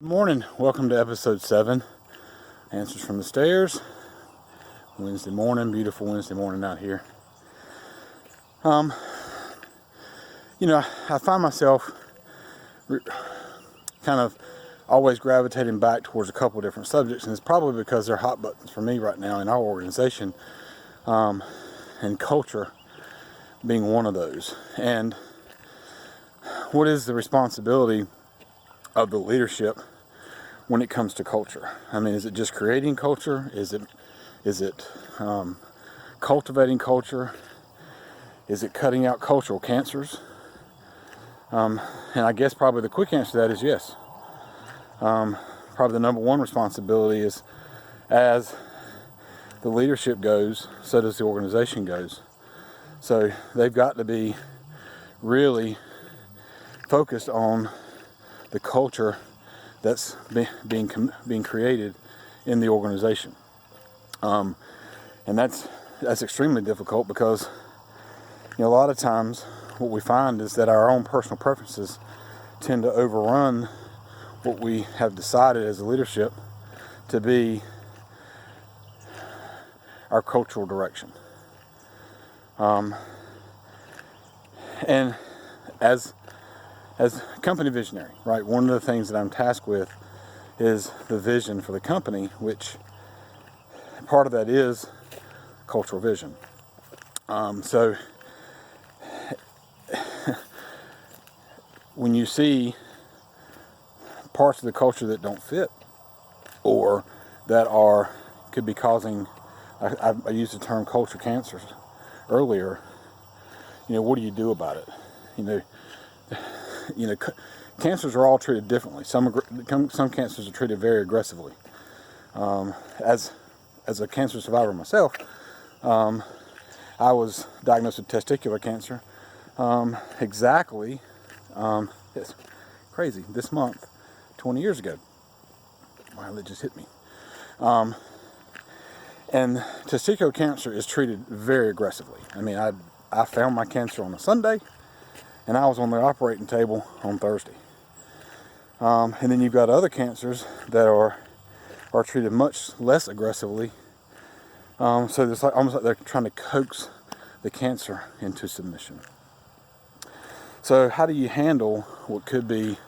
Morning, welcome to episode 7, Answers from the Stairs. Wednesday morning, beautiful Wednesday morning out here. I find myself kind of always gravitating back towards a couple of different subjects, and it's probably because they're hot buttons for me right now in our organization, and culture being one of those. And what is the responsibility of the leadership when it comes to culture? I mean, is it just creating culture? Is it cultivating culture? Is it cutting out cultural cancers? And I guess probably the quick answer to that is yes. Probably the number one responsibility is, as the leadership goes, so does the organization goes. So they've got to be really focused on the culture that's being created in the organization, and that's extremely difficult because a lot of times what we find is that our own personal preferences tend to overrun what we have decided as a leadership to be our cultural direction. And as company visionary, right, one of the things that I'm tasked with is the vision for the company, which part of that is cultural vision. So when you see parts of the culture that don't fit, or that could be causing, I used the term culture cancers earlier, what do you do about it? Cancers are all treated differently. Some cancers are treated very aggressively. As a cancer survivor myself, I was diagnosed with testicular cancer it's crazy, this month, 20 years ago. Wow, that just hit me. And testicular cancer is treated very aggressively. I mean, I found my cancer on a Sunday, and I was on the operating table on Thursday. And then you've got other cancers that are treated much less aggressively. So it's almost like they're trying to coax the cancer into submission. So how do you handle what could be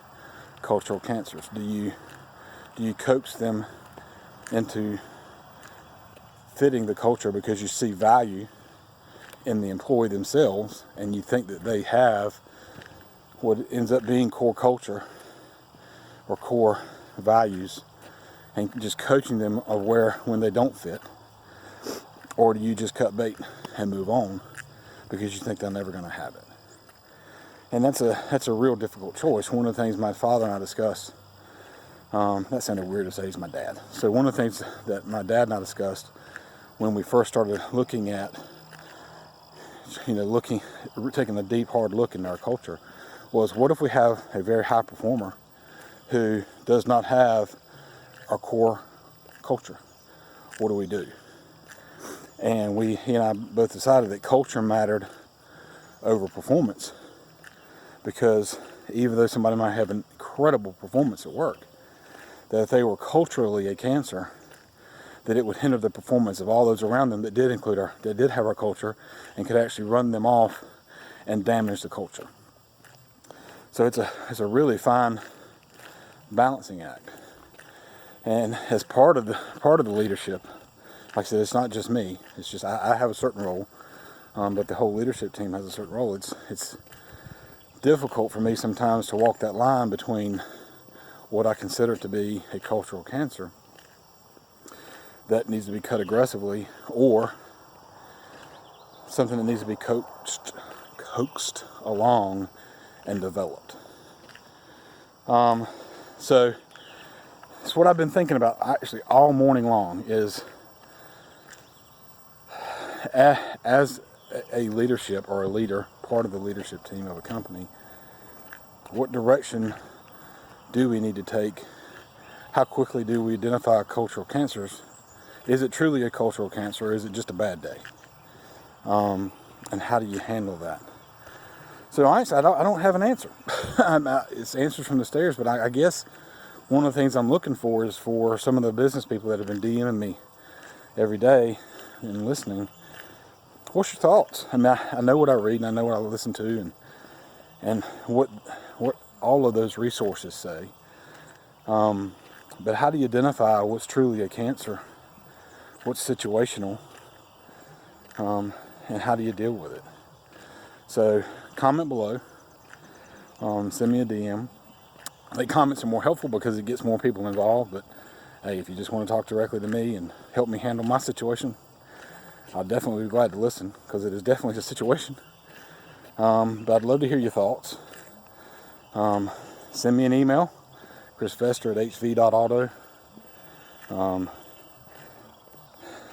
cultural cancers? Do you coax them into fitting the culture because you see value in the employee themselves, and you think that they have what ends up being core culture or core values, and just coaching them of when they don't fit? Or do you just cut bait and move on because you think they're never going to have it? And that's a real difficult choice. One of the things my father and I discussed, that sounded weird to say he's my dad. So one of the things that my dad and I discussed when we first started looking at, taking a deep, hard look into our culture, was what if we have a very high performer who does not have our core culture? What do we do? And he and I both decided that culture mattered over performance, because even though somebody might have an incredible performance at work, that if they were culturally a cancer, that it would hinder the performance of all those around them that did have our culture, and could actually run them off and damage the culture. So it's a really fine balancing act. And as part of the leadership, like I said, it's not just me. It's just I have a certain role, but the whole leadership team has a certain role. It's difficult for me sometimes to walk that line between what I consider to be a cultural cancer that needs to be cut aggressively, or something that needs to be coaxed along and developed. So it's what I've been thinking about actually all morning long, is as a leadership or a leader, part of the leadership team of a company, what direction do we need to take? How quickly do we identify cultural cancers? Is it truly a cultural cancer, or is it just a bad day? And how do you handle that? So honestly, I don't have an answer. It's answers from the stairs, but I guess one of the things I'm looking for is for some of the business people that have been DMing me every day and listening. What's your thoughts? I mean, I know what I read and I know what I listen to, and what all of those resources say. But how do you identify what's truly a cancer, what's situational, and how do you deal with it? So comment below, send me a DM. I think comments are more helpful because it gets more people involved, but hey, if you just want to talk directly to me and help me handle my situation, I'll definitely be glad to listen, because it is definitely a situation. But I'd love to hear your thoughts. Send me an email, chrisvester@hv.auto.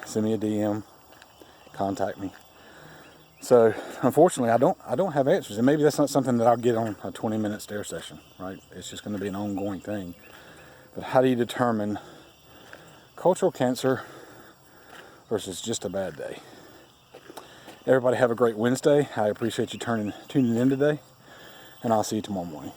Send me a DM, contact me. So unfortunately, I don't have answers, and maybe that's not something that I'll get on a 20-minute stare session, right? It's just going to be an ongoing thing. But how do you determine cultural cancer versus just a bad day? Everybody have a great Wednesday. I appreciate you tuning in today, and I'll see you tomorrow morning.